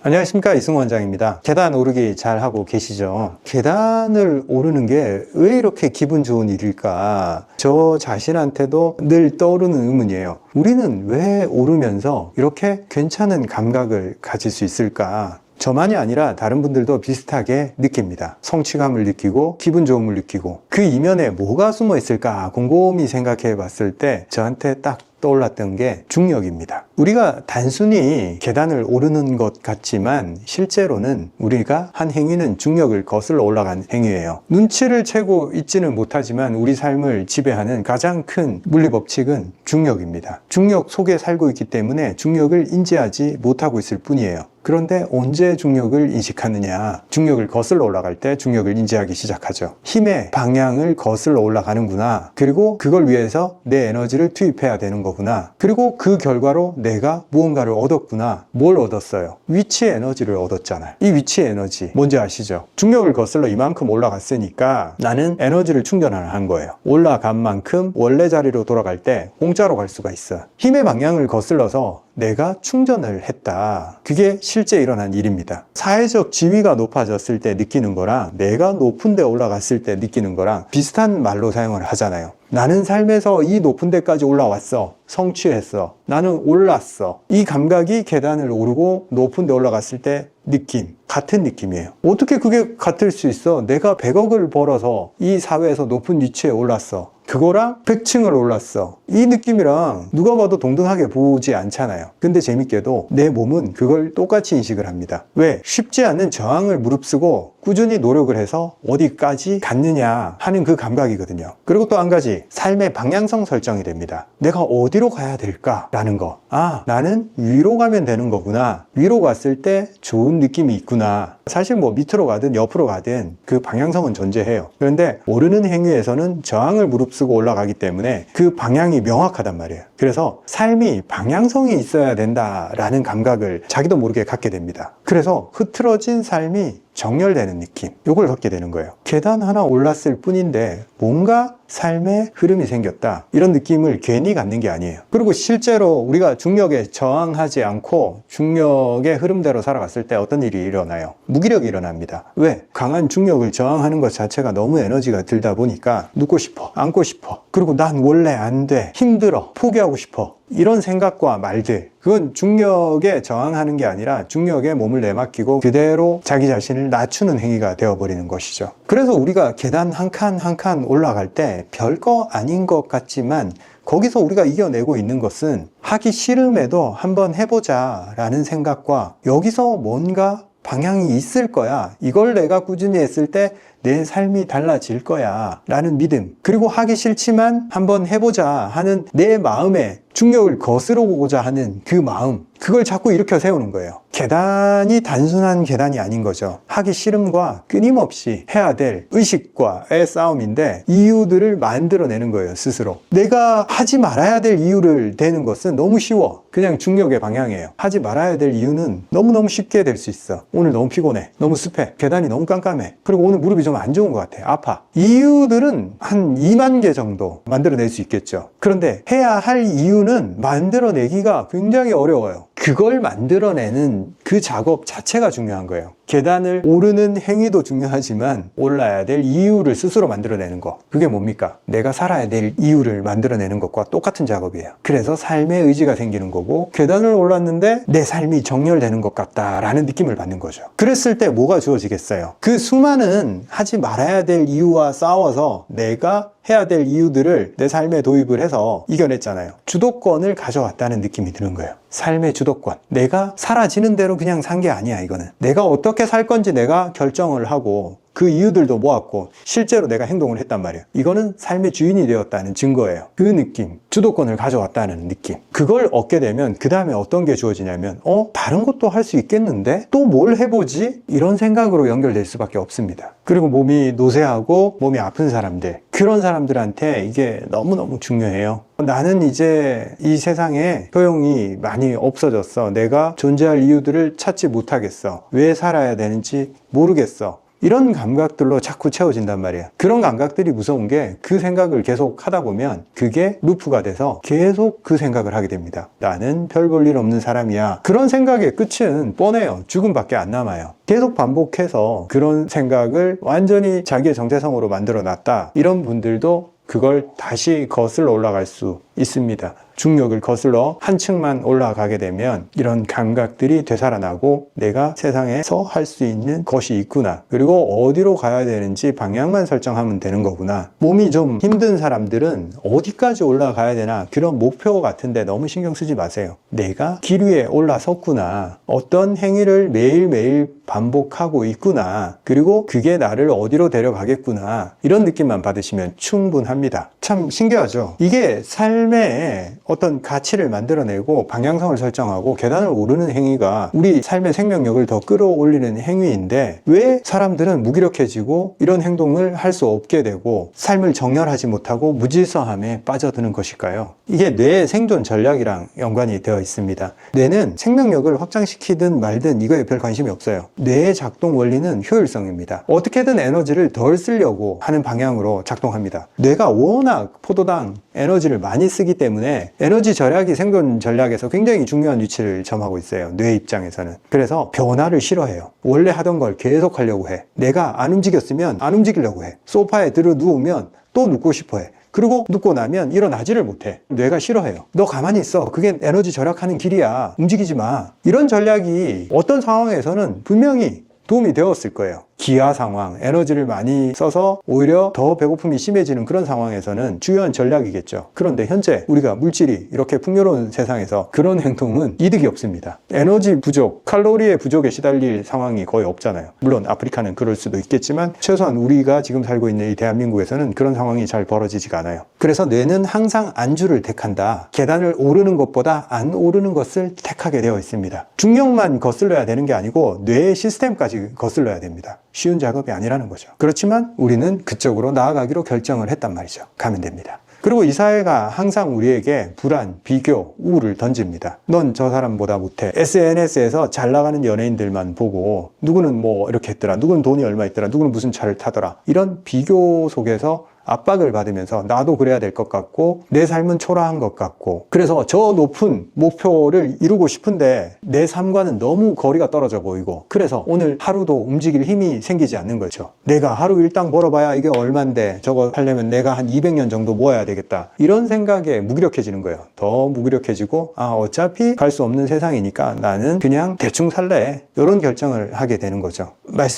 안녕하십니까, 이승우 원장입니다. 계단 오르기 잘 하고 계시죠? 계단을 오르는 게 왜 이렇게 기분 좋은 일일까? 저 자신한테도 늘 떠오르는 의문이에요. 우리는 왜 오르면서 이렇게 괜찮은 감각을 가질 수 있을까? 저만이 아니라 다른 분들도 비슷하게 느낍니다. 성취감을 느끼고 기분 좋음을 느끼고, 그 이면에 뭐가 숨어 있을까 곰곰이 생각해 봤을 때 저한테 딱 떠올랐던 게 중력입니다. 우리가 단순히 계단을 오르는 것 같지만 실제로는 우리가 한 행위는 중력을 거슬러 올라간 행위예요. 눈치를 채고 있지는 못하지만 우리 삶을 지배하는 가장 큰 물리법칙은 중력입니다. 중력 속에 살고 있기 때문에 중력을 인지하지 못하고 있을 뿐이에요. 그런데 언제 중력을 인식하느냐? 중력을 거슬러 올라갈 때 중력을 인지하기 시작하죠. 힘의 방향을 거슬러 올라가는구나. 그리고 그걸 위해서 내 에너지를 투입해야 되는 거구나. 그리고 그 결과로 내가 무언가를 얻었구나. 뭘 얻었어요? 위치의 에너지를 얻었잖아요. 이 위치의 에너지 뭔지 아시죠? 중력을 거슬러 이만큼 올라갔으니까 나는 에너지를 충전을 한 거예요. 올라간 만큼 원래 자리로 돌아갈 때 공짜로 갈 수가 있어요. 힘의 방향을 거슬러서 내가 충전을 했다. 그게 실제 일어난 일입니다. 사회적 지위가 높아졌을 때 느끼는 거랑 내가 높은 데 올라갔을 때 느끼는 거랑 비슷한 말로 사용을 하잖아요. 나는 삶에서 이 높은 데까지 올라왔어. 성취했어. 나는 올랐어. 이 감각이 계단을 오르고 높은 데 올라갔을 때 느낌, 같은 느낌이에요. 어떻게 그게 같을 수 있어? 내가 100억을 벌어서 이 사회에서 높은 위치에 올랐어. 그거랑 100층을 올랐어. 이 느낌이랑 누가 봐도 동등하게 보지 않잖아요. 근데 재밌게도 내 몸은 그걸 똑같이 인식을 합니다. 왜? 쉽지 않은 저항을 무릅쓰고 꾸준히 노력을 해서 어디까지 갔느냐 하는 그 감각이거든요. 그리고 또 한 가지, 삶의 방향성 설정이 됩니다. 내가 어디로 가야 될까라는 거. 아, 나는 위로 가면 되는 거구나. 위로 갔을 때 좋은 느낌이 있구나. 사실 뭐 밑으로 가든 옆으로 가든 그 방향성은 존재해요. 그런데 오르는 행위에서는 저항을 무릅쓰고 올라가기 때문에 그 방향이 명확하단 말이에요. 그래서 삶이 방향성이 있어야 된다라는 감각을 자기도 모르게 갖게 됩니다. 그래서 흐트러진 삶이 정렬되는 느낌, 이걸 갖게 되는 거예요. 계단 하나 올랐을 뿐인데 뭔가 삶의 흐름이 생겼다, 이런 느낌을 괜히 갖는 게 아니에요. 그리고 실제로 우리가 중력에 저항하지 않고 중력의 흐름대로 살아갔을 때 어떤 일이 일어나요? 무기력이 일어납니다. 왜? 강한 중력을 저항하는 것 자체가 너무 에너지가 들다 보니까 눕고 싶어, 앉고 싶어, 그리고 난 원래 안 돼, 힘들어, 포기하고 싶어, 이런 생각과 말들, 그건 중력에 저항하는 게 아니라 중력에 몸을 내맡기고 그대로 자기 자신을 낮추는 행위가 되어버리는 것이죠. 그래서 우리가 계단 한 칸 한 칸 올라갈 때 별거 아닌 것 같지만 거기서 우리가 이겨내고 있는 것은 하기 싫음에도 한번 해보자 라는 생각과 여기서 뭔가 방향이 있을 거야, 이걸 내가 꾸준히 했을 때 내 삶이 달라질 거야 라는 믿음, 그리고 하기 싫지만 한번 해보자 하는 내 마음에 중력을 거스러 보고자 하는 그 마음, 그걸 자꾸 일으켜 세우는 거예요. 계단이 단순한 계단이 아닌 거죠. 하기 싫음과 끊임없이 해야 될 의식과의 싸움인데 이유들을 만들어내는 거예요, 스스로. 내가 하지 말아야 될 이유를 대는 것은 너무 쉬워. 그냥 중력의 방향이에요. 하지 말아야 될 이유는 너무너무 쉽게 될 수 있어. 오늘 너무 피곤해, 너무 습해, 계단이 너무 깜깜해, 그리고 오늘 무릎이 좀 안 좋은 것 같아, 아파. 이유들은 한 2만 개 정도 만들어낼 수 있겠죠. 그런데 해야 할 이유는 만들어내기가 굉장히 어려워요. 그걸 만들어내는 그 작업 자체가 중요한 거예요. 계단을 오르는 행위도 중요하지만 올라야 될 이유를 스스로 만들어내는 거, 그게 뭡니까? 내가 살아야 될 이유를 만들어내는 것과 똑같은 작업이에요. 그래서 삶의 의지가 생기는 거고, 계단을 올랐는데 내 삶이 정렬되는 것 같다라는 느낌을 받는 거죠. 그랬을 때 뭐가 주어지겠어요? 그 수많은 하지 말아야 될 이유와 싸워서 내가 해야 될 이유들을 내 삶에 도입을 해서 이겨냈잖아요. 주도권을 가져왔다는 느낌이 드는 거예요. 삶의 주도권. 내가 사라지는 대로 그냥 산 게 아니야, 이거는. 내가 어떻게 살 건지 내가 결정을 하고 그 이유들도 모았고 실제로 내가 행동을 했단 말이에요. 이거는 삶의 주인이 되었다는 증거예요. 그 느낌, 주도권을 가져왔다는 느낌, 그걸 얻게 되면 그 다음에 어떤 게 주어지냐면 다른 것도 할 수 있겠는데? 또 뭘 해보지? 이런 생각으로 연결될 수밖에 없습니다. 그리고 몸이 노쇠하고 몸이 아픈 사람들, 그런 사람들한테 이게 너무너무 중요해요. 나는 이제 이 세상에 소용이 많이 없어졌어. 내가 존재할 이유들을 찾지 못하겠어. 왜 살아야 되는지 모르겠어. 이런 감각들로 자꾸 채워진단 말이에요. 그런 감각들이 무서운 게 그 생각을 계속 하다 보면 그게 루프가 돼서 계속 그 생각을 하게 됩니다. 나는 별 볼 일 없는 사람이야. 그런 생각의 끝은 뻔해요. 죽음밖에 안 남아요. 계속 반복해서 그런 생각을 완전히 자기의 정체성으로 만들어 놨다. 이런 분들도 그걸 다시 거슬러 올라갈 수 있습니다. 중력을 거슬러 한층만 올라가게 되면 이런 감각들이 되살아나고 내가 세상에서 할 수 있는 것이 있구나. 그리고 어디로 가야 되는지 방향만 설정하면 되는 거구나. 몸이 좀 힘든 사람들은 어디까지 올라가야 되나 그런 목표 같은데 너무 신경 쓰지 마세요. 내가 길 위에 올라섰구나. 어떤 행위를 매일매일 반복하고 있구나. 그리고 그게 나를 어디로 데려가겠구나. 이런 느낌만 받으시면 충분합니다. 참 신기하죠? 이게 삶의 어떤 가치를 만들어내고 방향성을 설정하고 계단을 오르는 행위가 우리 삶의 생명력을 더 끌어올리는 행위인데 왜 사람들은 무기력해지고 이런 행동을 할 수 없게 되고 삶을 정렬하지 못하고 무질서함에 빠져드는 것일까요? 이게 뇌의 생존 전략이랑 연관이 되어 있습니다. 뇌는 생명력을 확장시키든 말든 이거에 별 관심이 없어요. 뇌의 작동 원리는 효율성입니다. 어떻게든 에너지를 덜 쓰려고 하는 방향으로 작동합니다. 뇌가 워낙 포도당 에너지를 많이 쓰기 때문에 에너지 절약이 생존 전략에서 굉장히 중요한 위치를 점하고 있어요. 뇌 입장에서는. 그래서 변화를 싫어해요. 원래 하던 걸 계속 하려고 해. 내가 안 움직였으면 안 움직이려고 해. 소파에 들어 누우면 또 눕고 싶어 해. 그리고 눕고 나면 일어나지를 못해. 뇌가 싫어해요. 너 가만히 있어. 그게 에너지 절약하는 길이야. 움직이지 마. 이런 전략이 어떤 상황에서는 분명히 도움이 되었을 거예요. 기아 상황, 에너지를 많이 써서 오히려 더 배고픔이 심해지는 그런 상황에서는 중요한 전략이겠죠. 그런데 현재 우리가 물질이 이렇게 풍요로운 세상에서 그런 행동은 이득이 없습니다. 에너지 부족, 칼로리의 부족에 시달릴 상황이 거의 없잖아요. 물론 아프리카는 그럴 수도 있겠지만 최소한 우리가 지금 살고 있는 이 대한민국에서는 그런 상황이 잘 벌어지지가 않아요. 그래서 뇌는 항상 안주를 택한다. 계단을 오르는 것보다 안 오르는 것을 택하게 되어 있습니다. 중력만 거슬러야 되는 게 아니고 뇌의 시스템까지 거슬러야 됩니다. 쉬운 작업이 아니라는 거죠. 그렇지만 우리는 그쪽으로 나아가기로 결정을 했단 말이죠. 가면 됩니다. 그리고 이 사회가 항상 우리에게 불안, 비교, 우울을 던집니다. 넌 저 사람보다 못해. SNS에서 잘 나가는 연예인들만 보고 누구는 뭐 이렇게 했더라. 누구는 돈이 얼마 있더라. 누구는 무슨 차를 타더라. 이런 비교 속에서 압박을 받으면서 나도 그래야 될 것 같고 내 삶은 초라한 것 같고 그래서 저 높은 목표를 이루고 싶은데 내 삶과는 너무 거리가 떨어져 보이고 그래서 오늘 하루도 움직일 힘이 생기지 않는 거죠. 내가 하루 일당 벌어봐야 이게 얼만데 저거 하려면 내가 한 200년 정도 모아야 되겠다. 이런 생각에 무기력해지는 거예요. 더 무기력해지고 어차피 갈 수 없는 세상이니까 나는 그냥 대충 살래. 이런 결정을 하게 되는 거죠.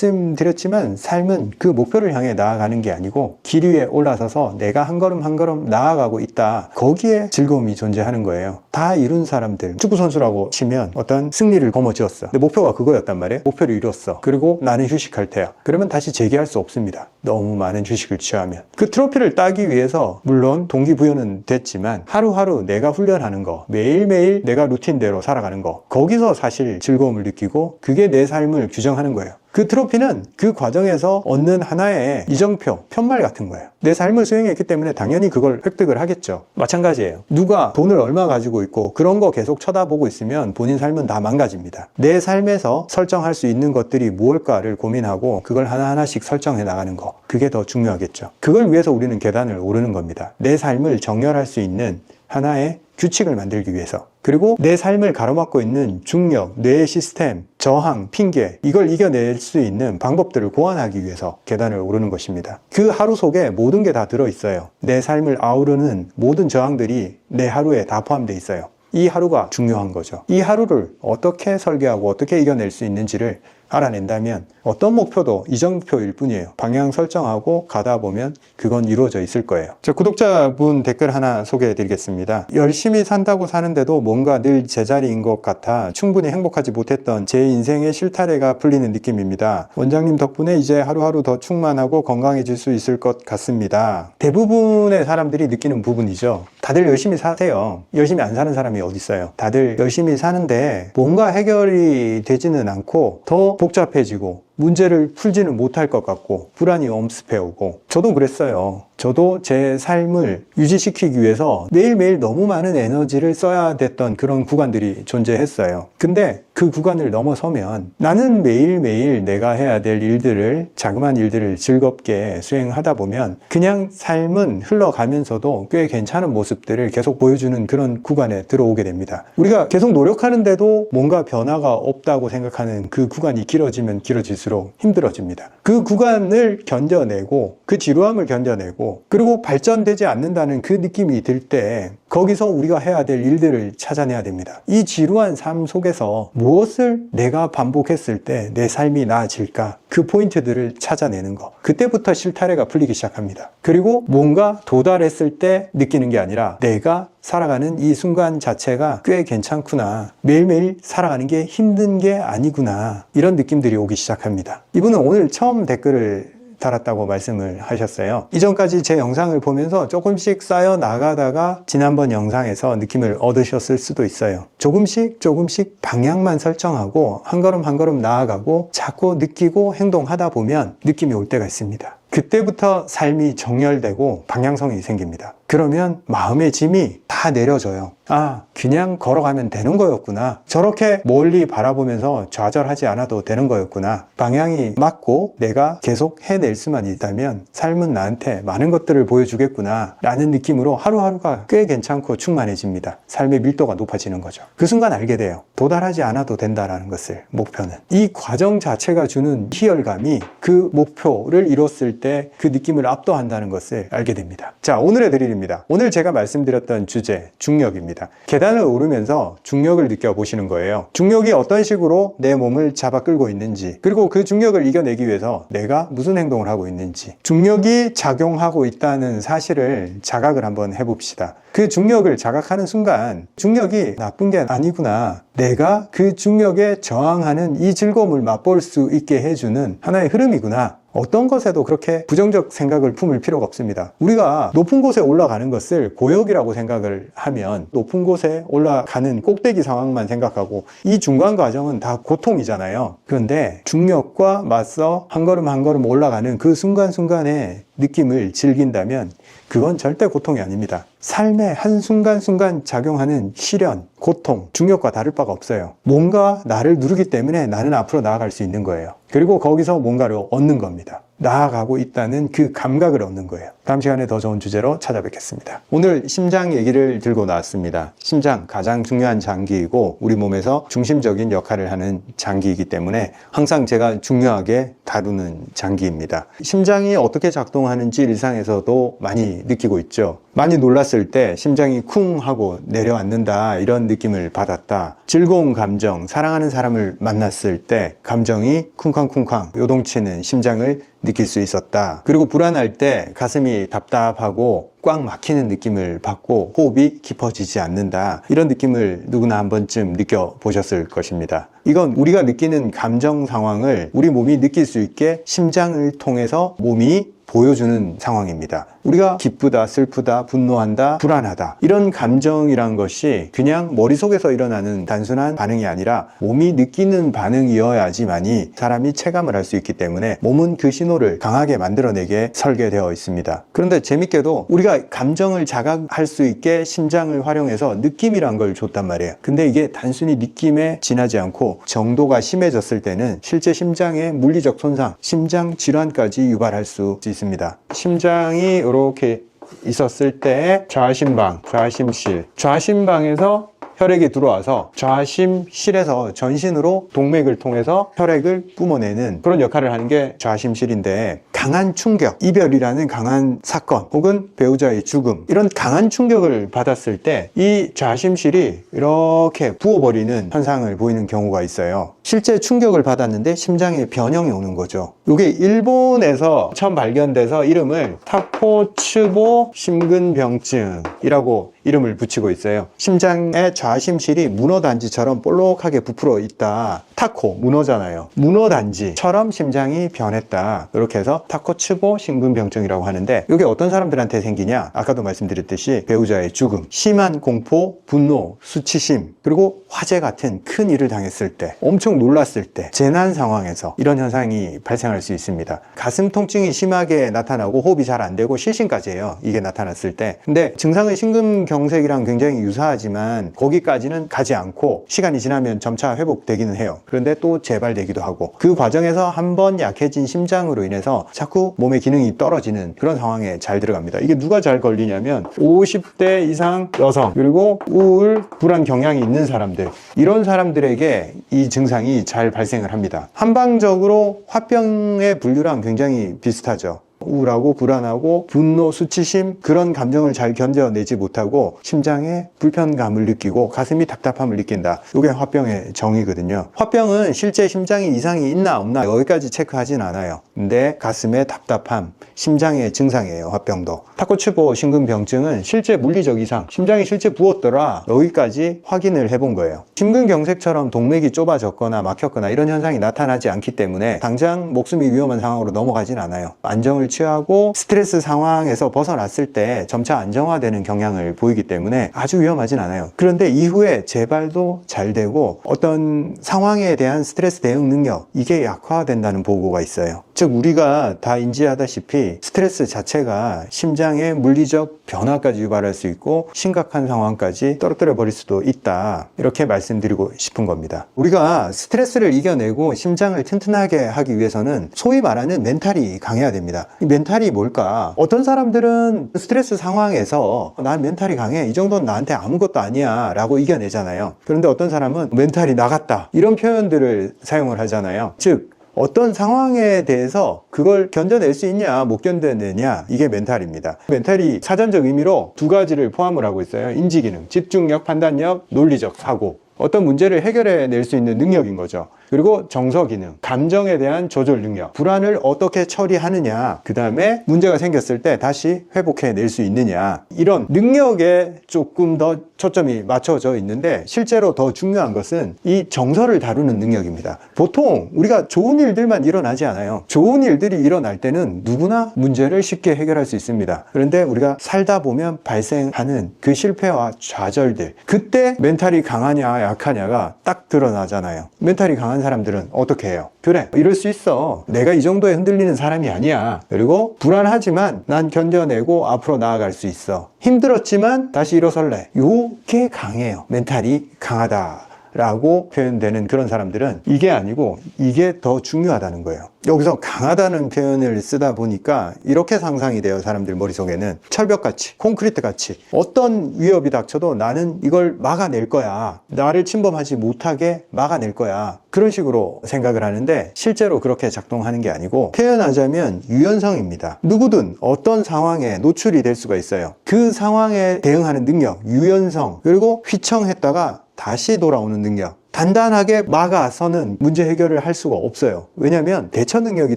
말씀드렸지만 삶은 그 목표를 향해 나아가는 게 아니고 길 위에 올라서서 내가 한 걸음 한 걸음 나아가고 있다. 거기에 즐거움이 존재하는 거예요. 다 이룬 사람들, 축구선수라고 치면 어떤 승리를 거머쥐었어. 근데 목표가 그거였단 말이에요. 목표를 이뤘어. 그리고 나는 휴식할 테야. 그러면 다시 재기할 수 없습니다. 너무 많은 휴식을 취하면. 그 트로피를 따기 위해서 물론 동기부여는 됐지만 하루하루 내가 훈련하는 거, 매일매일 내가 루틴대로 살아가는 거, 거기서 사실 즐거움을 느끼고 그게 내 삶을 규정하는 거예요. 그 트로피는 그 과정에서 얻는 하나의 이정표, 편말 같은 거예요. 내 삶을 수행했기 때문에 당연히 그걸 획득을 하겠죠. 마찬가지예요. 누가 돈을 얼마 가지고 있고 그런 거 계속 쳐다보고 있으면 본인 삶은 다 망가집니다. 내 삶에서 설정할 수 있는 것들이 무엇일까를 고민하고 그걸 하나하나씩 설정해 나가는 거. 그게 더 중요하겠죠. 그걸 위해서 우리는 계단을 오르는 겁니다. 내 삶을 정렬할 수 있는 하나의 규칙을 만들기 위해서 그리고 내 삶을 가로막고 있는 중력, 뇌의 시스템, 저항, 핑계 이걸 이겨낼 수 있는 방법들을 고안하기 위해서 계단을 오르는 것입니다. 그 하루 속에 모든 게 다 들어있어요. 내 삶을 아우르는 모든 저항들이 내 하루에 다 포함되어 있어요. 이 하루가 중요한 거죠. 이 하루를 어떻게 설계하고 어떻게 이겨낼 수 있는지를 알아낸다면 어떤 목표도 이정표일 뿐이에요. 방향 설정하고 가다 보면 그건 이루어져 있을 거예요. 저 구독자분 댓글 하나 소개해 드리겠습니다. 열심히 산다고 사는데도 뭔가 늘 제자리인 것 같아 충분히 행복하지 못했던 제 인생의 실타래가 풀리는 느낌입니다. 원장님 덕분에 이제 하루하루 더 충만하고 건강해질 수 있을 것 같습니다. 대부분의 사람들이 느끼는 부분이죠. 다들 열심히 사세요. 열심히 안 사는 사람이 어디 있어요. 다들 열심히 사는데 뭔가 해결이 되지는 않고 더 복잡해지고 문제를 풀지는 못할 것 같고 불안이 엄습해오고 저도 그랬어요. 저도 제 삶을 유지시키기 위해서 매일매일 너무 많은 에너지를 써야 됐던 그런 구간들이 존재했어요. 근데 그 구간을 넘어서면 나는 매일매일 내가 해야 될 일들을, 자그마한 일들을 즐겁게 수행하다 보면 그냥 삶은 흘러가면서도 꽤 괜찮은 모습들을 계속 보여주는 그런 구간에 들어오게 됩니다. 우리가 계속 노력하는데도 뭔가 변화가 없다고 생각하는 그 구간이 길어지면 길어질수록 힘들어집니다. 그 구간을 견뎌내고 그 지루함을 견뎌내고 그리고 발전되지 않는다는 그 느낌이 들 때 거기서 우리가 해야 될 일들을 찾아내야 됩니다. 이 지루한 삶 속에서 무엇을 내가 반복했을 때 내 삶이 나아질까? 그 포인트들을 찾아내는 거. 그때부터 실타래가 풀리기 시작합니다. 그리고 뭔가 도달했을 때 느끼는 게 아니라 내가 살아가는 이 순간 자체가 꽤 괜찮구나. 매일매일 살아가는 게 힘든 게 아니구나. 이런 느낌들이 오기 시작합니다. 이분은 오늘 처음 댓글을 달았다고 말씀을 하셨어요. 이전까지 제 영상을 보면서 조금씩 쌓여 나가다가 지난번 영상에서 느낌을 얻으셨을 수도 있어요. 조금씩 방향만 설정하고 한 걸음 한 걸음 나아가고 자꾸 느끼고 행동하다 보면 느낌이 올 때가 있습니다. 그때부터 삶이 정렬되고 방향성이 생깁니다. 그러면 마음의 짐이 다 내려져요. 아, 그냥 걸어가면 되는 거였구나. 저렇게 멀리 바라보면서 좌절하지 않아도 되는 거였구나. 방향이 맞고 내가 계속 해낼 수만 있다면 삶은 나한테 많은 것들을 보여주겠구나 라는 느낌으로 하루하루가 꽤 괜찮고 충만해집니다. 삶의 밀도가 높아지는 거죠. 그 순간 알게 돼요. 도달하지 않아도 된다라는 것을, 목표는. 이 과정 자체가 주는 희열감이 그 목표를 이뤘을 때 그 느낌을 압도한다는 것을 알게 됩니다. 자, 오늘의 드릴입니다. 오늘 제가 말씀드렸던 주제, 중력입니다. 계단을 오르면서 중력을 느껴보시는 거예요. 중력이 어떤 식으로 내 몸을 잡아 끌고 있는지, 그리고 그 중력을 이겨내기 위해서 내가 무슨 행동을 하고 있는지, 중력이 작용하고 있다는 사실을 자각을 한번 해봅시다. 그 중력을 자각하는 순간 중력이 나쁜 게 아니구나. 내가 그 중력에 저항하는 이 즐거움을 맛볼 수 있게 해주는 하나의 흐름이구나. 어떤 것에도 그렇게 부정적 생각을 품을 필요가 없습니다. 우리가 높은 곳에 올라가는 것을 고역이라고 생각을 하면 높은 곳에 올라가는 꼭대기 상황만 생각하고 이 중간 과정은 다 고통이잖아요. 그런데 중력과 맞서 한 걸음 한 걸음 올라가는 그 순간순간의 느낌을 즐긴다면 그건 절대 고통이 아닙니다. 삶의 한순간순간 작용하는 시련, 고통, 중력과 다를 바가 없어요. 뭔가 나를 누르기 때문에 나는 앞으로 나아갈 수 있는 거예요. 그리고 거기서 뭔가를 얻는 겁니다. 나아가고 있다는 그 감각을 얻는 거예요. 다음 시간에 더 좋은 주제로 찾아뵙겠습니다. 오늘 심장 얘기를 들고 나왔습니다. 심장, 가장 중요한 장기이고 우리 몸에서 중심적인 역할을 하는 장기이기 때문에 항상 제가 중요하게 다루는 장기입니다. 심장이 어떻게 작동하는지 일상에서도 많이 느끼고 있죠. 많이 놀랐을 때 심장이 쿵 하고 내려앉는다, 이런 느낌을 받았다. 즐거운 감정, 사랑하는 사람을 만났을 때 감정이 쿵쾅쿵쾅 요동치는 심장을 느낄 수 있었다. 그리고 불안할 때 가슴이 답답하고 꽉 막히는 느낌을 받고 호흡이 깊어지지 않는다. 이런 느낌을 누구나 한 번쯤 느껴보셨을 것입니다. 이건 우리가 느끼는 감정 상황을 우리 몸이 느낄 수 있게 심장을 통해서 몸이 보여주는 상황입니다. 우리가 기쁘다, 슬프다, 분노한다, 불안하다, 이런 감정이란 것이 그냥 머릿속에서 일어나는 단순한 반응이 아니라 몸이 느끼는 반응이어야지만이 사람이 체감을 할 수 있기 때문에 몸은 그 신호를 강하게 만들어내게 설계되어 있습니다. 그런데 재밌게도 우리가 감정을 자각할 수 있게 심장을 활용해서 느낌이란 걸 줬단 말이에요. 근데 이게 단순히 느낌에 지나지 않고 정도가 심해졌을 때는 실제 심장의 물리적 손상, 심장 질환까지 유발할 수 있습니다. 심장이 이렇게 있었을 때 좌심방, 좌심실, 좌심방에서 혈액이 들어와서 좌심실에서 전신으로 동맥을 통해서 혈액을 뿜어내는 그런 역할을 하는 게 좌심실인데, 강한 충격, 이별이라는 강한 사건 혹은 배우자의 죽음, 이런 강한 충격을 받았을 때 이 좌심실이 이렇게 부어버리는 현상을 보이는 경우가 있어요. 실제 충격을 받았는데 심장에 변형이 오는 거죠. 이게 일본에서 처음 발견돼서 이름을 타코츠보 심근병증이라고 이름을 붙이고 있어요. 심장의 좌심실이 문어단지처럼 볼록하게 부풀어 있다. 타코, 문어잖아요. 문어단지처럼 심장이 변했다. 이렇게 해서 타코츠보 심근병증이라고 하는데, 이게 어떤 사람들한테 생기냐? 아까도 말씀드렸듯이 배우자의 죽음, 심한 공포, 분노, 수치심, 그리고 화재 같은 큰 일을 당했을 때, 엄청 놀랐을 때, 재난 상황에서 이런 현상이 발생할 수 있습니다. 가슴 통증이 심하게 나타나고 호흡이 잘 안 되고 실신까지 해요. 이게 나타났을 때. 근데 증상은 심근경색이랑 굉장히 유사하지만 거기까지는 가지 않고 시간이 지나면 점차 회복되기는 해요. 그런데 또 재발되기도 하고, 그 과정에서 한번 약해진 심장으로 인해서 자꾸 몸의 기능이 떨어지는 그런 상황에 잘 들어갑니다. 이게 누가 잘 걸리냐면 50대 이상 여성, 그리고 우울, 불안 경향이 있는 사람들, 이런 사람들에게 이 증상이 잘 발생을 합니다. 한방적으로 화병의 분류랑 굉장히 비슷하죠. 우울하고 불안하고 분노, 수치심, 그런 감정을 잘 견뎌내지 못하고 심장에 불편감을 느끼고 가슴이 답답함을 느낀다. 이게 화병의 정의거든요. 화병은 실제 심장에 이상이 있나 없나 여기까지 체크하진 않아요. 근데 가슴에 답답함, 심장의 증상이에요. 화병도. 타코츠보 심근병증은 실제 물리적 이상, 심장이 실제 부었더라, 여기까지 확인을 해본 거예요. 심근경색처럼 동맥이 좁아졌거나 막혔거나 이런 현상이 나타나지 않기 때문에 당장 목숨이 위험한 상황으로 넘어가진 않아요. 안정을 취하고 스트레스 상황에서 벗어났을 때 점차 안정화되는 경향을 보이기 때문에 아주 위험하진 않아요. 그런데 이후에 재발도 잘 되고 어떤 상황에 대한 스트레스 대응 능력, 이게 약화된다는 보고가 있어요. 즉 우리가 다 인지하다시피 스트레스 자체가 심장의 물리적 변화까지 유발할 수 있고 심각한 상황까지 떨어뜨려 버릴 수도 있다. 이렇게 말씀드리고 싶은 겁니다. 우리가 스트레스를 이겨내고 심장을 튼튼하게 하기 위해서는 소위 말하는 멘탈이 강해야 됩니다. 이 멘탈이 뭘까? 어떤 사람들은 스트레스 상황에서 난 멘탈이 강해, 이 정도는 나한테 아무것도 아니야 라고 이겨내잖아요. 그런데 어떤 사람은 멘탈이 나갔다, 이런 표현들을 사용을 하잖아요. 즉 어떤 상황에 대해서 그걸 견뎌낼 수 있냐, 못 견뎌내냐, 이게 멘탈입니다. 멘탈이 사전적 의미로 두 가지를 포함을 하고 있어요. 인지기능, 집중력, 판단력, 논리적 사고, 어떤 문제를 해결해낼 수 있는 능력인 거죠. 그리고 정서기능, 감정에 대한 조절 능력, 불안을 어떻게 처리하느냐, 그 다음에 문제가 생겼을 때 다시 회복해낼 수 있느냐, 이런 능력에 조금 더 초점이 맞춰져 있는데 실제로 더 중요한 것은 이 정서를 다루는 능력입니다. 보통 우리가 좋은 일들만 일어나지 않아요. 좋은 일들이 일어날 때는 누구나 문제를 쉽게 해결할 수 있습니다. 그런데 우리가 살다 보면 발생하는 그 실패와 좌절들, 그때 멘탈이 강하냐 약하냐가 딱 드러나잖아요. 멘탈이 강한 사람들은 어떻게 해요? 그래, 이럴 수 있어, 내가 이 정도에 흔들리는 사람이 아니야, 그리고 불안하지만 난 견뎌내고 앞으로 나아갈 수 있어, 힘들었지만 다시 일어설래, 요게 강해요. 멘탈이 강하다 라고 표현되는 그런 사람들은 이게 아니고 이게 더 중요하다는 거예요. 여기서 강하다는 표현을 쓰다 보니까 이렇게 상상이 돼요. 사람들 머릿속에는 철벽같이, 콘크리트같이 어떤 위협이 닥쳐도 나는 이걸 막아낼 거야, 나를 침범하지 못하게 막아낼 거야, 그런 식으로 생각을 하는데 실제로 그렇게 작동하는 게 아니고, 표현하자면 유연성입니다. 누구든 어떤 상황에 노출이 될 수가 있어요. 그 상황에 대응하는 능력, 유연성, 그리고 휘청했다가 다시 돌아오는 능력, 단단하게 막아서는 문제 해결을 할 수가 없어요. 왜냐하면 대처 능력이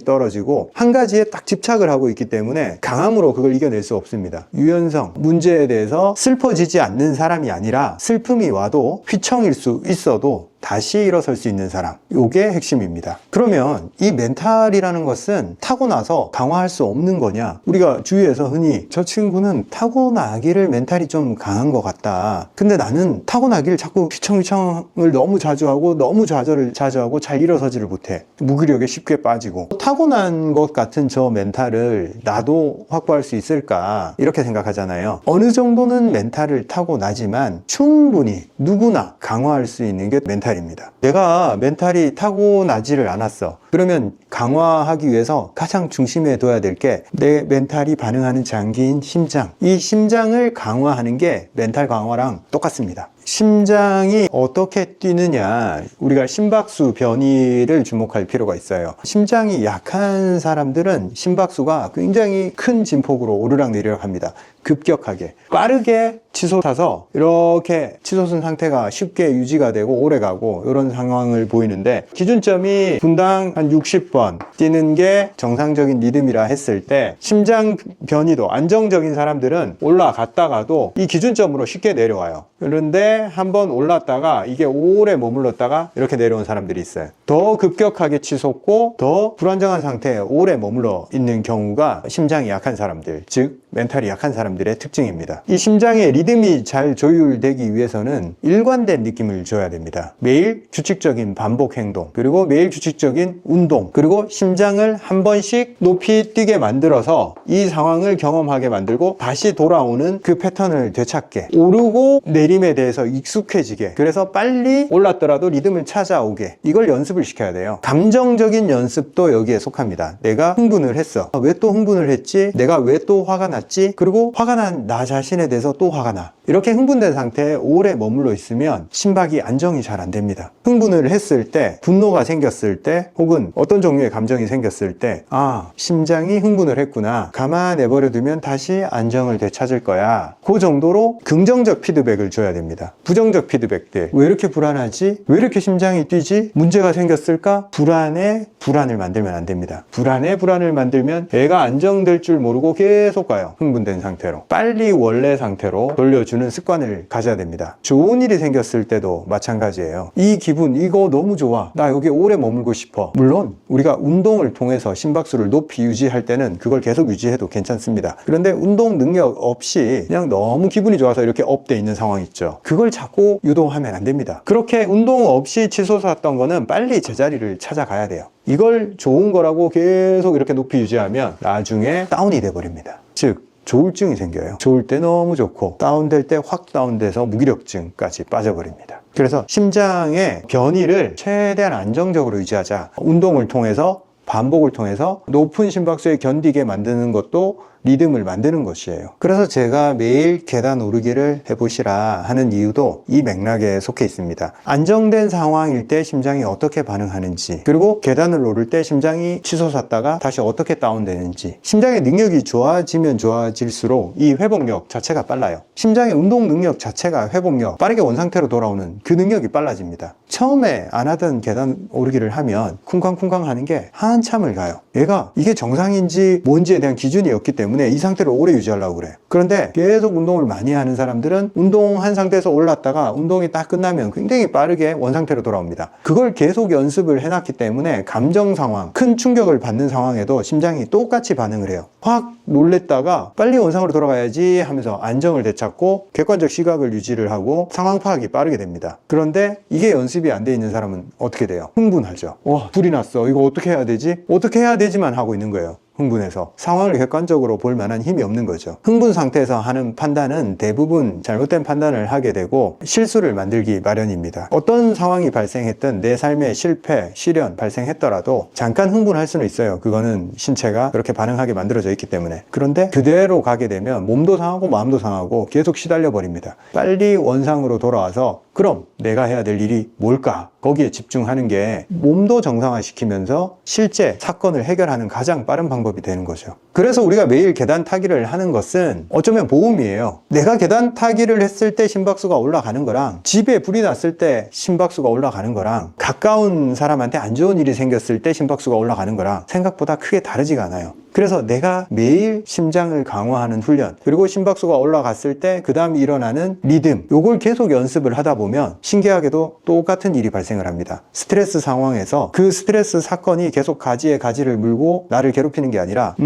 떨어지고 한 가지에 딱 집착을 하고 있기 때문에 강함으로 그걸 이겨낼 수 없습니다. 유연성, 문제에 대해서 슬퍼지지 않는 사람이 아니라 슬픔이 와도 휘청일 수 있어도 다시 일어설 수 있는 사람, 이게 핵심입니다. 그러면 이 멘탈이라는 것은 타고나서 강화할 수 없는 거냐? 우리가 주위에서 흔히 저 친구는 타고나기를 멘탈이 좀 강한 것 같다, 근데 나는 타고나기를 자꾸 휘청휘청을 너무 자주 하고 너무 좌절을 자주 하고 잘 일어서지를 못해, 무기력에 쉽게 빠지고, 타고난 것 같은 저 멘탈을 나도 확보할 수 있을까, 이렇게 생각하잖아요. 어느 정도는 멘탈을 타고나지만 충분히 누구나 강화할 수 있는 게 멘탈입니다. 내가 멘탈이 타고나지를 않았어. 그러면 강화하기 위해서 가장 중심에 둬야 될 게 내 멘탈이 반응하는 장기인 심장, 이 심장을 강화하는 게 멘탈 강화랑 똑같습니다. 심장이 어떻게 뛰느냐, 우리가 심박수 변이를 주목할 필요가 있어요. 심장이 약한 사람들은 심박수가 굉장히 큰 진폭으로 오르락내리락 합니다. 급격하게 빠르게 치솟아서 이렇게 치솟은 상태가 쉽게 유지가 되고 오래가고 이런 상황을 보이는데, 기준점이 분당 한 60번 뛰는 게 정상적인 리듬이라 했을 때 심장 변이도 안정적인 사람들은 올라갔다가도 이 기준점으로 쉽게 내려와요. 그런데 한번 올랐다가 이게 오래 머물렀다가 이렇게 내려온 사람들이 있어요. 더 급격하게 치솟고 더 불안정한 상태에 오래 머물러 있는 경우가 심장이 약한 사람들, 즉 멘탈이 약한 사람들의 특징입니다. 이 심장의 리듬이 잘 조율되기 위해서는 일관된 느낌을 줘야 됩니다. 매일 규칙적인 반복 행동, 그리고 매일 규칙적인 운동, 그리고 심장을 한 번씩 높이 뛰게 만들어서 이 상황을 경험하게 만들고 다시 돌아오는 그 패턴을 되찾게, 오르고 내림에 대해서 익숙해지게, 그래서 빨리 올랐더라도 리듬을 찾아오게, 이걸 연습을 시켜야 돼요. 감정적인 연습도 여기에 속합니다. 내가 흥분을 했어. 왜 또 흥분을 했지? 내가 왜 또 화가 났지? 그리고 화가 난 나 자신에 대해서 또 화가 나. 이렇게 흥분된 상태에 오래 머물러 있으면 심박이 안정이 잘 안 됩니다. 흥분을 했을 때, 분노가 생겼을 때, 혹은 어떤 종류의 감정이 생겼을 때, 아, 심장이 흥분을 했구나, 가만 내버려 두면 다시 안정을 되찾을 거야, 그 정도로 긍정적 피드백을 줘야 됩니다. 부정적 피드백들, 왜 이렇게 불안하지? 왜 이렇게 심장이 뛰지? 문제가 생겼을까? 불안에 불안을 만들면 안 됩니다. 불안에 불안을 만들면 애가 안정될 줄 모르고 계속 가요. 흥분된 상태로. 빨리 원래 상태로 돌려주는 습관을 가져야 됩니다. 좋은 일이 생겼을 때도 마찬가지예요. 이 기분, 이거 너무 좋아, 나 여기 오래 머물고 싶어. 물론 우리가 운동을 통해서 심박수를 높이 유지할 때는 그걸 계속 유지해도 괜찮습니다. 그런데 운동 능력 없이 그냥 너무 기분이 좋아서 이렇게 업돼 있는 상황 있죠. 그걸 자꾸 유도하면 안 됩니다. 그렇게 운동 없이 치솟았던 거는 빨리 제자리를 찾아가야 돼요. 이걸 좋은 거라고 계속 이렇게 높이 유지하면 나중에 다운이 돼 버립니다. 즉 조울증이 생겨요. 좋을 때 너무 좋고 다운될 때 확 다운돼서 무기력증까지 빠져버립니다. 그래서 심장의 변이를 최대한 안정적으로 유지하자. 운동을 통해서, 반복을 통해서 높은 심박수에 견디게 만드는 것도 리듬을 만드는 것이에요. 그래서 제가 매일 계단 오르기를 해보시라 하는 이유도 이 맥락에 속해 있습니다. 안정된 상황일 때 심장이 어떻게 반응하는지, 그리고 계단을 오를 때 심장이 치솟았다가 다시 어떻게 다운되는지, 심장의 능력이 좋아지면 좋아질수록 이 회복력 자체가 빨라요. 심장의 운동 능력 자체가, 회복력, 빠르게 원상태로 돌아오는 그 능력이 빨라집니다. 처음에 안 하던 계단 오르기를 하면 쿵쾅쿵쾅 하는 게 한참을 가요. 얘가 이게 정상인지 뭔지에 대한 기준이 없기 때문에 이 상태를 오래 유지하려고 그래요. 그런데 계속 운동을 많이 하는 사람들은 운동한 상태에서 올랐다가 운동이 딱 끝나면 굉장히 빠르게 원상태로 돌아옵니다. 그걸 계속 연습을 해놨기 때문에 감정 상황, 큰 충격을 받는 상황에도 심장이 똑같이 반응을 해요. 확 놀랬다가 빨리 원상으로 돌아가야지 하면서 안정을 되찾고 객관적 시각을 유지를 하고 상황 파악이 빠르게 됩니다. 그런데 이게 연습이 안 돼 있는 사람은 어떻게 돼요? 흥분하죠. 와, 불이 났어. 이거 어떻게 해야 되지? 어떻게 해야 되지만 하고 있는 거예요. 흥분해서 상황을 객관적으로 볼 만한 힘이 없는 거죠. 흥분 상태에서 하는 판단은 대부분 잘못된 판단을 하게 되고 실수를 만들기 마련입니다. 어떤 상황이 발생했든 내 삶에 실패, 시련 발생했더라도 잠깐 흥분할 수는 있어요. 그거는 신체가 그렇게 반응하게 만들어져 있기 때문에. 그런데 그대로 가게 되면 몸도 상하고 마음도 상하고 계속 시달려 버립니다. 빨리 원상으로 돌아와서 그럼 내가 해야 될 일이 뭘까? 거기에 집중하는 게 몸도 정상화시키면서 실제 사건을 해결하는 가장 빠른 방법이 되는 거죠. 그래서 우리가 매일 계단 타기를 하는 것은 어쩌면 보험이에요. 내가 계단 타기를 했을 때 심박수가 올라가는 거랑 집에 불이 났을 때 심박수가 올라가는 거랑 가까운 사람한테 안 좋은 일이 생겼을 때 심박수가 올라가는 거랑 생각보다 크게 다르지가 않아요. 그래서 내가 매일 심장을 강화하는 훈련, 그리고 심박수가 올라갔을 때 그 다음 일어나는 리듬, 요걸 계속 연습을 하다 보면 신기하게도 똑같은 일이 발생을 합니다. 스트레스 상황에서 그 스트레스 사건이 계속 가지에 가지를 물고 나를 괴롭히는 게 아니라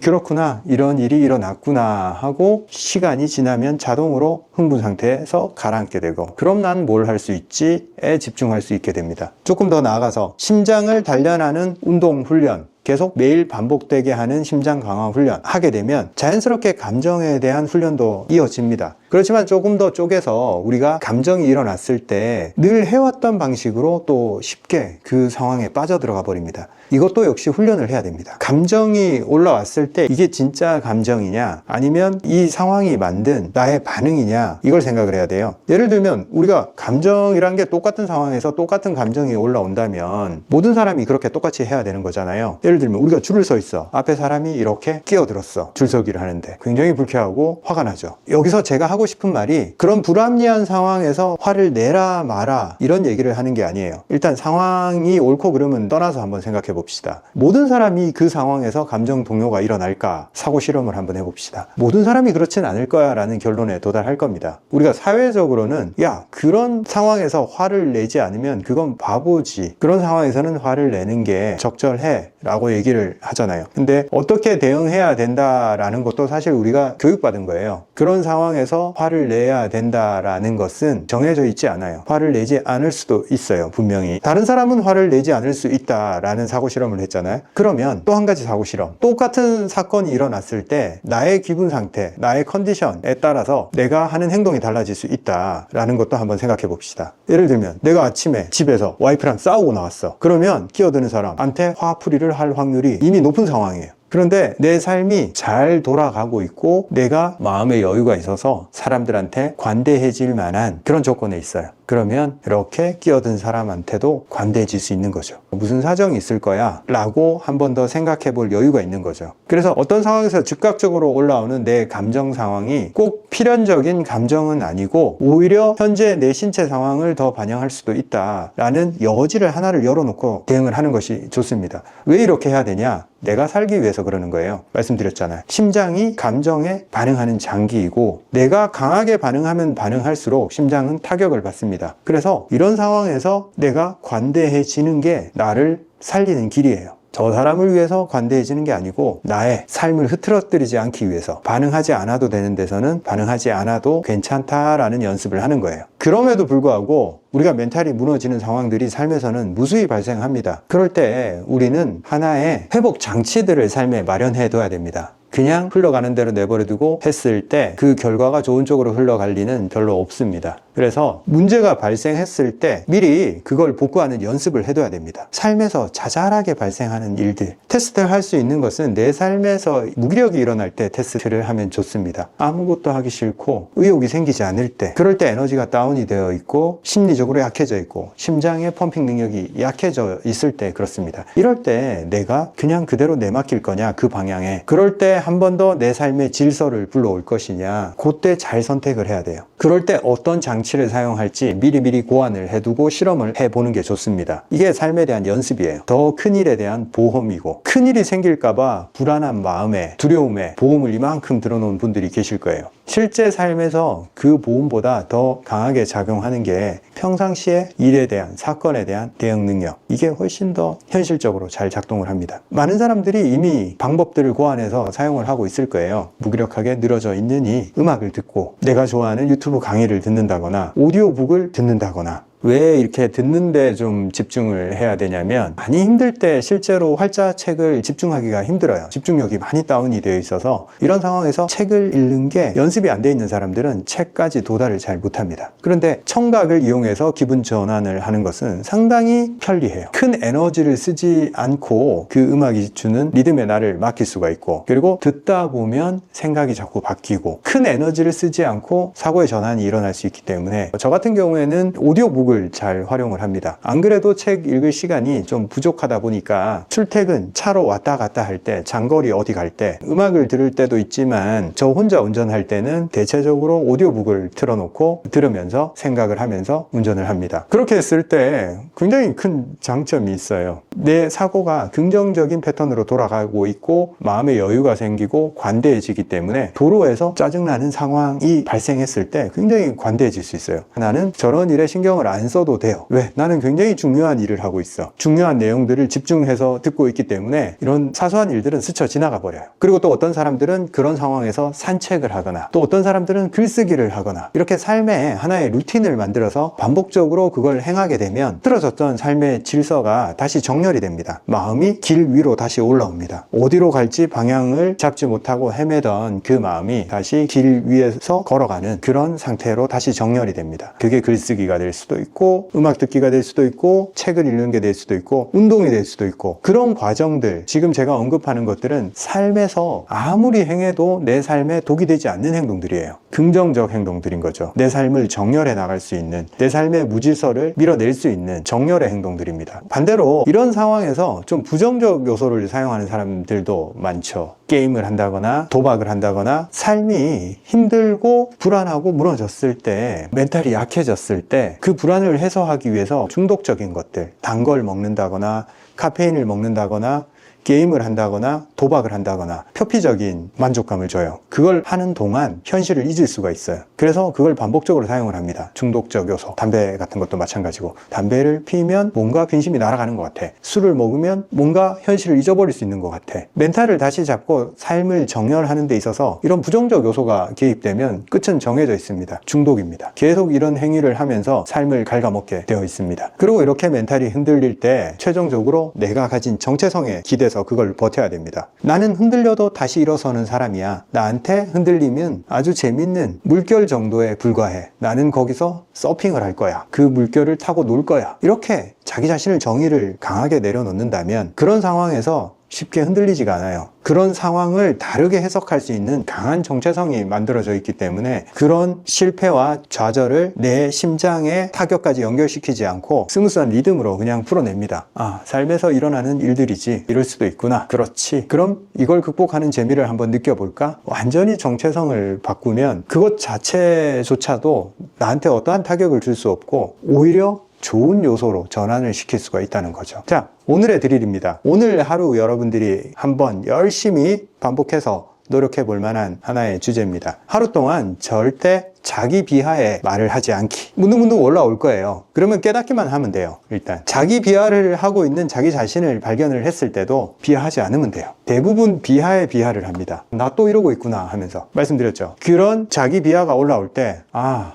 그렇구나, 이런 일이 일어났구나 하고 시간이 지나면 자동으로 흥분 상태에서 가라앉게 되고, 그럼 난 뭘 할 수 있지에 집중할 수 있게 됩니다. 조금 더 나아가서 심장을 단련하는 운동 훈련, 계속 매일 반복되게 하는 심장 강화 훈련 하게 되면 자연스럽게 감정에 대한 훈련도 이어집니다. 그렇지만 조금 더 쪼개서 우리가 감정이 일어났을 때 늘 해왔던 방식으로 또 쉽게 그 상황에 빠져들어가 버립니다. 이것도 역시 훈련을 해야 됩니다. 감정이 올라왔을 때 이게 진짜 감정이냐 아니면 이 상황이 만든 나의 반응이냐 이걸 생각을 해야 돼요. 예를 들면 우리가 감정이란 게 똑같은 상황에서 똑같은 감정이 올라온다면 모든 사람이 그렇게 똑같이 해야 되는 거잖아요. 예를 들면 우리가 줄을 서 있어. 앞에 사람이 이렇게 끼어들었어. 줄서기를 하는데 굉장히 불쾌하고 화가 나죠. 여기서 제가 하고 싶은 말이 그런 불합리한 상황에서 화를 내라 마라 이런 얘기를 하는 게 아니에요. 일단 상황이 옳고 그름은 떠나서 한번 생각해 봅시다. 모든 사람이 그 상황에서 감정 동요가 일어날까? 사고 실험을 한번 해봅시다. 모든 사람이 그렇진 않을 거야 라는 결론에 도달할 겁니다. 우리가 사회적으로는 야 그런 상황에서 화를 내지 않으면 그건 바보지. 그런 상황에서는 화를 내는 게 적절해 라고 얘기를 하잖아요. 근데 어떻게 대응해야 된다라는 것도 사실 우리가 교육받은 거예요. 그런 상황에서 화를 내야 된다라는 것은 정해져 있지 않아요. 화를 내지 않을 수도 있어요. 분명히 다른 사람은 화를 내지 않을 수 있다라는 사고 실험을 했잖아요. 그러면 또 한 가지 사고 실험. 똑같은 사건이 일어났을 때 나의 기분 상태, 나의 컨디션에 따라서 내가 하는 행동이 달라질 수 있다라는 것도 한번 생각해 봅시다. 예를 들면 내가 아침에 집에서 와이프랑 싸우고 나왔어. 그러면 끼어드는 사람한테 화풀이를 할 확률이 이미 높은 상황이에요. 그런데 내 삶이 잘 돌아가고 있고 내가 마음의 여유가 있어서 사람들한테 관대해질 만한 그런 조건에 있어요. 그러면 이렇게 끼어든 사람한테도 관대해질 수 있는 거죠. 무슨 사정이 있을 거야 라고 한 번 더 생각해 볼 여유가 있는 거죠. 그래서 어떤 상황에서 즉각적으로 올라오는 내 감정 상황이 꼭 필연적인 감정은 아니고 오히려 현재 내 신체 상황을 더 반영할 수도 있다라는 여지를 하나를 열어놓고 대응을 하는 것이 좋습니다. 왜 이렇게 해야 되냐? 내가 살기 위해서 그러는 거예요. 말씀드렸잖아요. 심장이 감정에 반응하는 장기이고 내가 강하게 반응하면 반응할수록 심장은 타격을 받습니다. 그래서 이런 상황에서 내가 관대해지는 게 나를 살리는 길이에요. 저 사람을 위해서 관대해지는 게 아니고 나의 삶을 흐트러뜨리지 않기 위해서 반응하지 않아도 되는 데서는 반응하지 않아도 괜찮다라는 연습을 하는 거예요. 그럼에도 불구하고 우리가 멘탈이 무너지는 상황들이 삶에서는 무수히 발생합니다. 그럴 때 우리는 하나의 회복 장치들을 삶에 마련해 둬야 됩니다. 그냥 흘러가는 대로 내버려두고 했을 때 그 결과가 좋은 쪽으로 흘러갈 리는 별로 없습니다. 그래서 문제가 발생했을 때 미리 그걸 복구하는 연습을 해둬야 됩니다. 삶에서 자잘하게 발생하는 일들, 테스트를 할 수 있는 것은 내 삶에서 무기력이 일어날 때 테스트를 하면 좋습니다. 아무것도 하기 싫고 의욕이 생기지 않을 때, 그럴 때 에너지가 다운이 되어 있고 심리적으로 약해져 있고 심장의 펌핑 능력이 약해져 있을 때 그렇습니다. 이럴 때 내가 그냥 그대로 내맡길 거냐, 그 방향에. 그럴 때 한 번 더 내 삶의 질서를 불러올 것이냐, 그때 잘 선택을 해야 돼요. 그럴 때 어떤 장치를 사용할지 미리미리 고안을 해두고 실험을 해보는 게 좋습니다. 이게 삶에 대한 연습이에요. 더 큰 일에 대한 보험이고, 큰 일이 생길까봐 불안한 마음에, 두려움에 보험을 이만큼 들어놓은 분들이 계실 거예요. 실제 삶에서 그 보험보다 더 강하게 작용하는 게 평상시에 일에 대한, 사건에 대한 대응 능력, 이게 훨씬 더 현실적으로 잘 작동을 합니다. 많은 사람들이 이미 방법들을 고안해서 사용을 하고 있을 거예요. 무기력하게 늘어져 있느니 음악을 듣고, 내가 좋아하는 유튜브 강의를 듣는다거나 오디오북을 듣는다거나. 왜 이렇게 듣는데 좀 집중을 해야 되냐면, 많이 힘들 때 실제로 활자책을 집중하기가 힘들어요. 집중력이 많이 다운이 되어 있어서 이런 상황에서 책을 읽는 게 연습이 안 돼 있는 사람들은 책까지 도달을 잘 못합니다. 그런데 청각을 이용해서 기분 전환을 하는 것은 상당히 편리해요. 큰 에너지를 쓰지 않고 그 음악이 주는 리듬에 나를 맡길 수가 있고, 그리고 듣다 보면 생각이 자꾸 바뀌고, 큰 에너지를 쓰지 않고 사고의 전환이 일어날 수 있기 때문에 저 같은 경우에는 오디오북을 잘 활용을 합니다. 안 그래도 책 읽을 시간이 좀 부족하다 보니까 출퇴근 차로 왔다 갔다 할 때, 장거리 어디 갈 때 음악을 들을 때도 있지만 저 혼자 운전할 때는 대체적으로 오디오북을 틀어놓고 들으면서 생각을 하면서 운전을 합니다. 그렇게 했을 때 굉장히 큰 장점이 있어요. 내 사고가 긍정적인 패턴으로 돌아가고 있고 마음의 여유가 생기고 관대해지기 때문에 도로에서 짜증나는 상황이 발생했을 때 굉장히 관대해질 수 있어요. 나는 저런 일에 신경을 안 안 써도 돼요. 왜? 나는 굉장히 중요한 일을 하고 있어. 중요한 내용들을 집중해서 듣고 있기 때문에 이런 사소한 일들은 스쳐 지나가 버려요. 그리고 또 어떤 사람들은 그런 상황에서 산책을 하거나, 또 어떤 사람들은 글쓰기를 하거나, 이렇게 삶의 하나의 루틴을 만들어서 반복적으로 그걸 행하게 되면 틀어졌던 삶의 질서가 다시 정렬이 됩니다. 마음이 길 위로 다시 올라옵니다. 어디로 갈지 방향을 잡지 못하고 헤매던 그 마음이 다시 길 위에서 걸어가는 그런 상태로 다시 정렬이 됩니다. 그게 글쓰기가 될 수도 있고, 음악 듣기가 될 수도 있고, 책을 읽는 게 될 수도 있고, 운동이 될 수도 있고, 그런 과정들, 지금 제가 언급하는 것들은 삶에서 아무리 행해도 내 삶에 독이 되지 않는 행동들이에요. 긍정적 행동들인 거죠. 내 삶을 정렬해 나갈 수 있는, 내 삶의 무질서를 밀어낼 수 있는 정렬의 행동들입니다. 반대로 이런 상황에서 좀 부정적 요소를 사용하는 사람들도 많죠. 게임을 한다거나 도박을 한다거나, 삶이 힘들고 불안하고 무너졌을 때, 멘탈이 약해졌을 때 그 불안을 해소하기 위해서 중독적인 것들, 단 걸 먹는다거나 카페인을 먹는다거나 게임을 한다거나 도박을 한다거나 표피적인 만족감을 줘요. 그걸 하는 동안 현실을 잊을 수가 있어요. 그래서 그걸 반복적으로 사용을 합니다. 중독적 요소, 담배 같은 것도 마찬가지고, 담배를 피우면 뭔가 근심이 날아가는 것 같아. 술을 먹으면 뭔가 현실을 잊어버릴 수 있는 것 같아. 멘탈을 다시 잡고 삶을 정렬하는 데 있어서 이런 부정적 요소가 개입되면 끝은 정해져 있습니다. 중독입니다. 계속 이런 행위를 하면서 삶을 갉아먹게 되어 있습니다. 그리고 이렇게 멘탈이 흔들릴 때 최종적으로 내가 가진 정체성에 기대서 그걸 버텨야 됩니다. 나는 흔들려도 다시 일어서는 사람이야. 나한테 흔들리면 아주 재밌는 물결 정도에 불과해. 나는 거기서 서핑을 할 거야. 그 물결을 타고 놀 거야. 이렇게 자기 자신을 정의를 강하게 내려놓는다면 그런 상황에서 쉽게 흔들리지가 않아요. 그런 상황을 다르게 해석할 수 있는 강한 정체성이 만들어져 있기 때문에 그런 실패와 좌절을 내 심장에 타격까지 연결시키지 않고 스무스한 리듬으로 그냥 풀어냅니다. 아, 삶에서 일어나는 일들이지. 이럴 수도 있구나. 그렇지. 그럼 이걸 극복하는 재미를 한번 느껴볼까? 완전히 정체성을 바꾸면 그것 자체조차도 나한테 어떠한 타격을 줄 수 없고 오히려 좋은 요소로 전환을 시킬 수가 있다는 거죠. 자, 오늘의 드릴입니다. 오늘 하루 여러분들이 한번 열심히 반복해서 노력해 볼 만한 하나의 주제입니다. 하루 동안 절대 자기 비하의 말을 하지 않기. 문득문득 올라올 거예요. 그러면 깨닫기만 하면 돼요. 일단 자기 비하를 하고 있는 자기 자신을 발견을 했을 때도 비하하지 않으면 돼요. 대부분 비하에 비하를 합니다. 나 또 이러고 있구나 하면서 말씀드렸죠. 그런 자기 비하가 올라올 때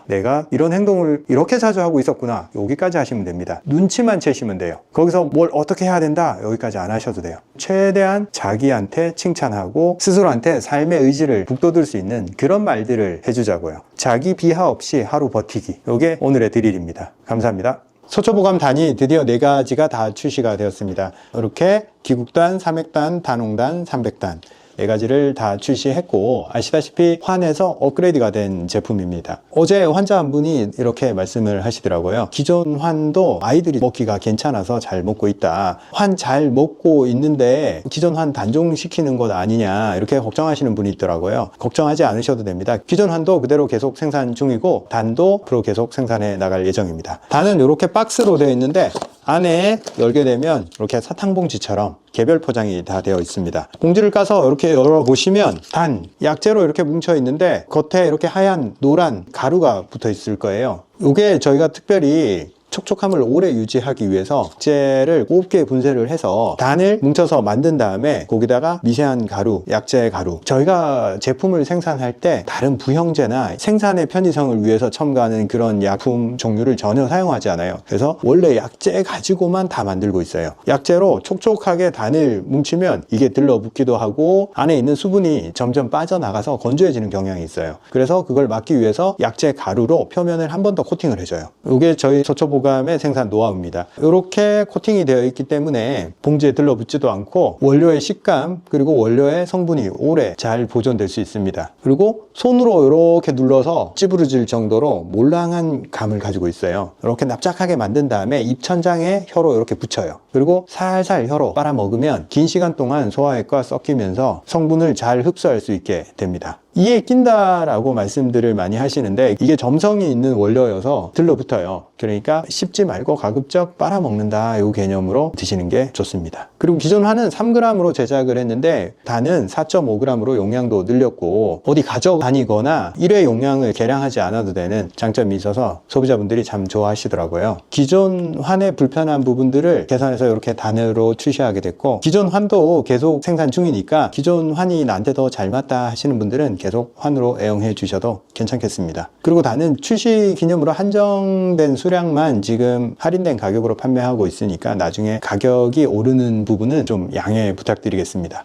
내가 이런 행동을 이렇게 자주 하고 있었구나. 여기까지 하시면 됩니다. 눈치만 채시면 돼요. 거기서 뭘 어떻게 해야 된다. 여기까지 안 하셔도 돼요. 최대한 자기한테 칭찬하고 스스로한테 삶의 의지를 북돋을 수 있는 그런 말들을 해주자고요. 자기 비하 없이 하루 버티기. 이게 오늘의 드릴입니다. 감사합니다. 소초보감 단이 드디어 4가지가 다 출시가 되었습니다. 이렇게 기국단, 삼획단, 단홍단, 삼백단 4가지를 다 출시했고, 아시다시피 환에서 업그레이드가 된 제품입니다. 어제 환자 한 분이 이렇게 말씀을 하시더라고요. 기존 환도 아이들이 먹기가 괜찮아서 잘 먹고 있다. 환 잘 먹고 있는데 기존 환 단종시키는 것 아니냐, 이렇게 걱정하시는 분이 있더라고요. 걱정하지 않으셔도 됩니다. 기존 환도 그대로 계속 생산 중이고 단도 앞으로 계속 생산해 나갈 예정입니다. 단은 이렇게 박스로 되어 있는데 안에 열게 되면 이렇게 사탕봉지처럼 개별 포장이 다 되어 있습니다. 봉지를 까서 이렇게 열어보시면 단, 약재로 이렇게 뭉쳐 있는데 겉에 이렇게 하얀 노란 가루가 붙어 있을 거예요. 이게 저희가 특별히 촉촉함을 오래 유지하기 위해서 약재를 곱게 분쇄를 해서 단을 뭉쳐서 만든 다음에 거기다가 미세한 가루, 약재 가루, 저희가 제품을 생산할 때 다른 부형제나 생산의 편의성을 위해서 첨가하는 그런 약품 종류를 전혀 사용하지 않아요. 그래서 원래 약재 가지고만 다 만들고 있어요. 약재로 촉촉하게 단을 뭉치면 이게 들러붙기도 하고 안에 있는 수분이 점점 빠져나가서 건조해지는 경향이 있어요. 그래서 그걸 막기 위해서 약재 가루로 표면을 한 번 더 코팅을 해줘요. 이게 저희 소초보감의 생산 노하우입니다. 이렇게 코팅이 되어 있기 때문에 봉지에 들러붙지도 않고 원료의 식감 그리고 원료의 성분이 오래 잘 보존될 수 있습니다. 그리고 손으로 이렇게 눌러서 찌부러질 정도로 몰랑한 감을 가지고 있어요. 이렇게 납작하게 만든 다음에 입천장에 혀로 이렇게 붙여요. 그리고 살살 혀로 빨아먹으면 긴 시간 동안 소화액과 섞이면서 성분을 잘 흡수할 수 있게 됩니다. 이에 낀다라고 말씀들을 많이 하시는데 이게 점성이 있는 원료여서 들러붙어요. 그러니까 씹지 말고 가급적 빨아먹는다 이 개념으로 드시는 게 좋습니다. 그리고 기존 환은 3g으로 제작을 했는데 단은 4.5g으로 용량도 늘렸고 어디 가져다니거나 1회 용량을 계량하지 않아도 되는 장점이 있어서 소비자분들이 참 좋아하시더라고요. 기존 환의 불편한 부분들을 개선해서 이렇게 단으로 출시하게 됐고 기존 환도 계속 생산 중이니까 기존 환이 나한테 더 잘 맞다 하시는 분들은 계속 환으로 애용해 주셔도 괜찮겠습니다. 그리고 단은 출시 기념으로 한정된 수량만 지금 할인된 가격으로 판매하고 있으니까 나중에 가격이 오르는 부분은 좀 양해 부탁드리겠습니다.